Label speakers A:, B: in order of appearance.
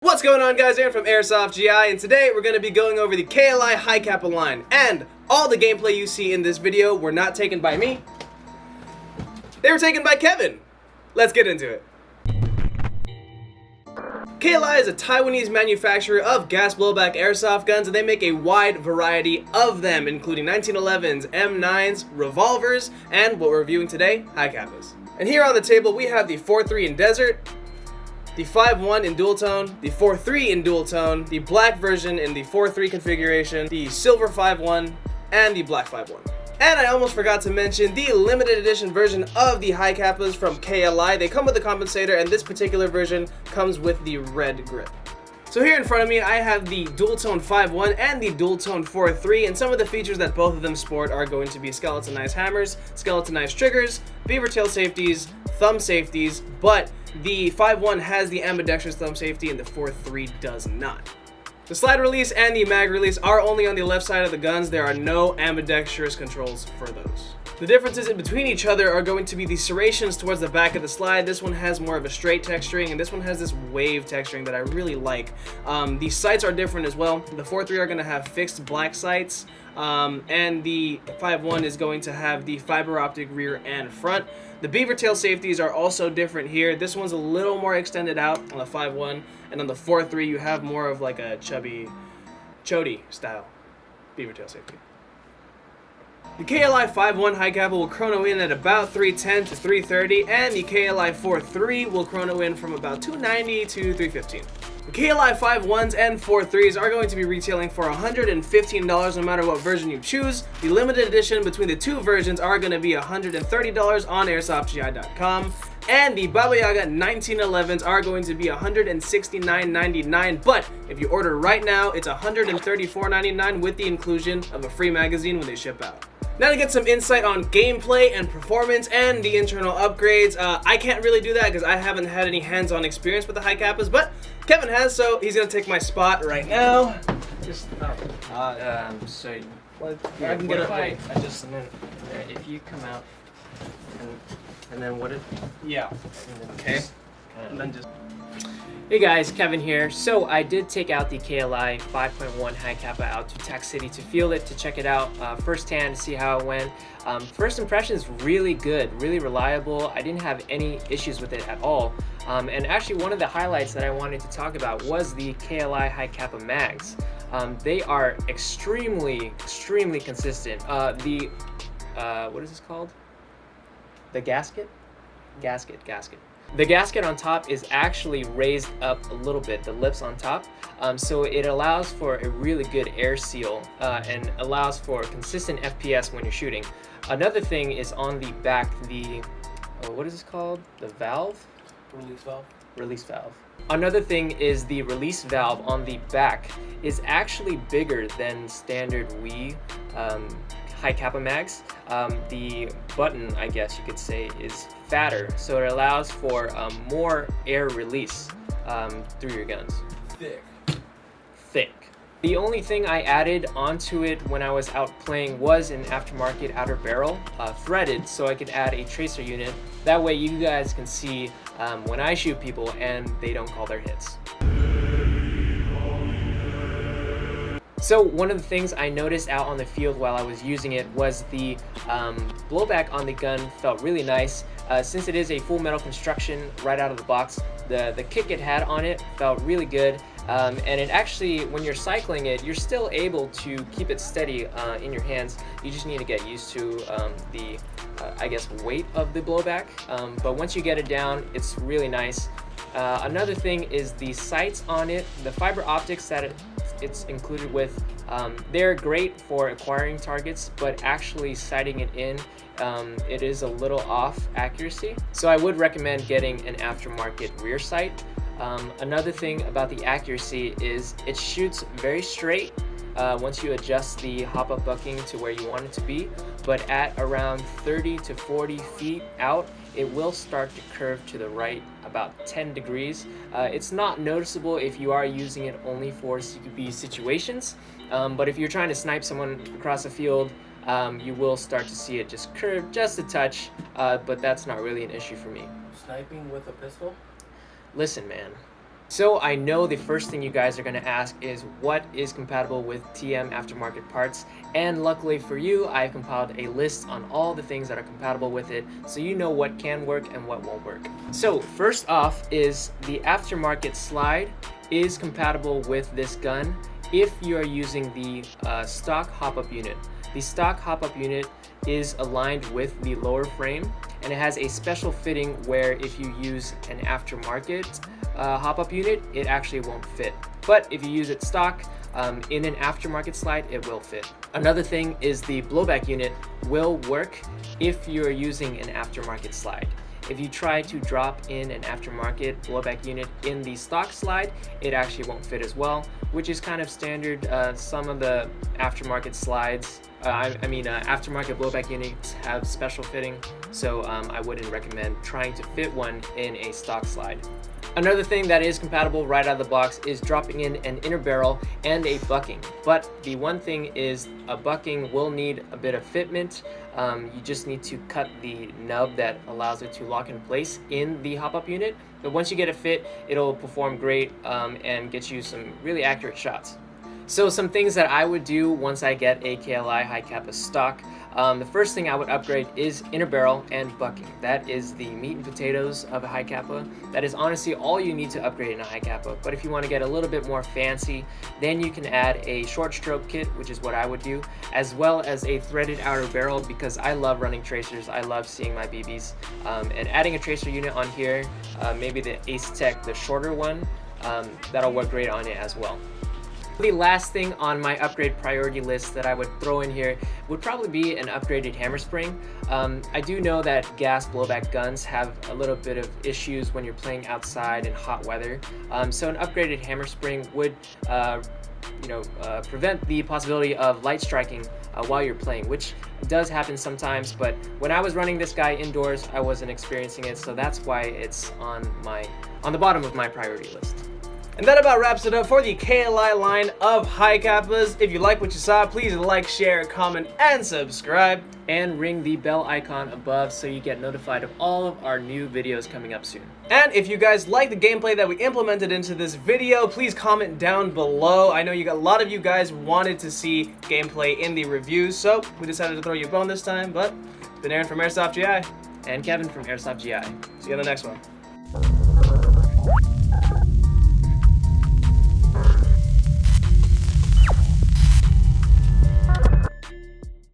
A: What's going on, guys? Aaron from Airsoft GI, and today we're going to be going over the KLI Hi Capa line. And all the gameplay you see in this video were not taken by me. They were taken by Kevin. Let's get into it. KLI is a Taiwanese manufacturer of gas blowback airsoft guns, and they make a wide variety of them, including 1911s, M9s, revolvers, and what we're reviewing today, Hi Capas. And here on the table we have the 4.3 in Desert, the 5.1 in dual tone, the 4.3 in dual tone, the black version in the 4.3 configuration, the silver 5.1, and the black 5.1. And I almost forgot to mention the limited edition version of the Hi Capas from KLI. They come with a compensator, and this particular version comes with the red grip. So here in front of me, I have the dual tone 5.1 and the dual tone 4.3, and some of the features that both of them sport are going to be skeletonized hammers, skeletonized triggers, beaver tail safeties, thumb safeties, but the 5.1 has the ambidextrous thumb safety and the 4.3 does not. The slide release and the mag release are only on the left side of the guns. There are no ambidextrous controls for those. The differences in between each other are going to be the serrations towards the back of the slide. This one has more of a straight texturing, and this one has this wave texturing that I really like. The sights are different as well. The 4.3 are going to have fixed black sights, and the 5.1 is going to have the fiber optic rear and front. The beaver tail safeties are also different here. This one's a little more extended out on the 5.1, and on the 4.3 you have more of like a chubby, chody style beaver tail safety. The KLI 5.1 Hi Capa will chrono in at about 310 to 330, and the KLI 4.3 will chrono in from about 290 to 315. The KLI 5.1s and 4.3s are going to be retailing for $115 no matter what version you choose. The limited edition between the two versions are going to be $130 on AirsoftGI.com. And the Baba Yaga 1911s are going to be $169.99, but if you order right now, it's $134.99 with the inclusion of a free magazine when they ship out. Now to get some insight on gameplay and performance and the internal upgrades. I can't really do that because I haven't had any hands-on experience with the Hi Capas, but Kevin has, so he's going to take my spot right now. Just,
B: so
A: I
B: yeah,
A: can
B: what
A: get
B: if
A: it.
B: I just, and then if you come out and then what if,
A: Yeah.
B: and then
A: Okay.
B: just kinda-
A: And then just...
B: Hey guys, Kevin here. So I did take out the KLI 5.1 Hi Capa out to Tac City to feel it, to check it out firsthand, to see how it went. First impression is really good, really reliable. I didn't have any issues with it at all. And actually one of the highlights that I wanted to talk about was the KLI Hi Capa mags. They are extremely consistent. What is this called? The gasket? Gasket. The gasket on top is actually raised up a little bit, the lips on top, so it allows for a really good air seal and allows for consistent FPS when you're shooting. Another thing is on the back, the, what is this called? The valve?
A: Release valve.
B: Release valve. Another thing is the release valve on the back is actually bigger than standard Wii Hi Capa mags. The button, I guess you could say, is fatter, so it allows for more air release through your guns. Thick. The only thing I added onto it when I was out playing was an aftermarket outer barrel, threaded, so I could add a tracer unit. That way you guys can see when I shoot people and they don't call their hits. So one of the things I noticed out on the field while I was using it was the blowback on the gun felt really nice. Since it is a full metal construction right out of the box, the kick it had on it felt really good. And it actually, when you're cycling it, you're still able to keep it steady in your hands. You just need to get used to the, I guess, weight of the blowback. But once you get it down, it's really nice. Another thing is the sights on it, the fiber optics that it's included with. They're great for acquiring targets, but actually sighting it in, it is a little off accuracy. So I would recommend getting an aftermarket rear sight. Another thing about the accuracy is it shoots very straight once you adjust the hop-up bucking to where you want it to be, but at around 30 to 40 feet out, it will start to curve to the right about 10 degrees. It's not noticeable if you are using it only for CQB situations, but if you're trying to snipe someone across the field, you will start to see it just curve just a touch, but that's not really an issue for me.
C: Sniping with a pistol?
B: Listen, man, So I know the first thing you guys are going to ask is what is compatible with TM Aftermarket Parts, and luckily for you, I've compiled a list on all the things that are compatible with it, so you know what can work and what won't work. So first off is the aftermarket slide is compatible with this gun if you are using the stock hop-up unit. The stock hop-up unit is aligned with the lower frame, and it has a special fitting where if you use an aftermarket hop-up unit, it actually won't fit. But if you use it stock in an aftermarket slide, it will fit. Another thing is the blowback unit will work if you're using an aftermarket slide. If you try to drop in an aftermarket blowback unit in the stock slide, it actually won't fit as well, which is kind of standard. Some of the aftermarket slides, aftermarket blowback units have special fitting, so I wouldn't recommend trying to fit one in a stock slide. Another thing that is compatible right out of the box is dropping in an inner barrel and a bucking. But the one thing is a bucking will need a bit of fitment. You just need to cut the nub that allows it to lock in place in the hop-up unit. But once you get it fit, it'll perform great and get you some really accurate shots. So some things that I would do once I get a KLI Hi Capa stock. The first thing I would upgrade is inner barrel and bucking. That is the meat and potatoes of a Hi Capa. That is honestly all you need to upgrade in a Hi Capa. But if you want to get a little bit more fancy, then you can add a short stroke kit, which is what I would do, as well as a threaded outer barrel, because I love running tracers. I love seeing my BBs. And adding a tracer unit on here, maybe the Ace Tech, the shorter one, that'll work great on it as well. The last thing on my upgrade priority list that I would throw in here would probably be an upgraded hammer spring. I do know that gas blowback guns have a little bit of issues when you're playing outside in hot weather. So an upgraded hammer spring would prevent the possibility of light striking while you're playing, which does happen sometimes, but when I was running this guy indoors, I wasn't experiencing it, so that's why it's on the bottom of my priority list.
A: And that about wraps it up for the KLI line of Hi Capas. If you like what you saw, please like, share, comment, and subscribe.
B: And ring the bell icon above so you get notified of all of our new videos coming up soon.
A: And if you guys like the gameplay that we implemented into this video, please comment down below. I know a lot of you guys wanted to see gameplay in the reviews, so we decided to throw you a bone this time, but it's been Aaron from Airsoft GI.
B: And Kevin from Airsoft GI.
A: See you on the next one.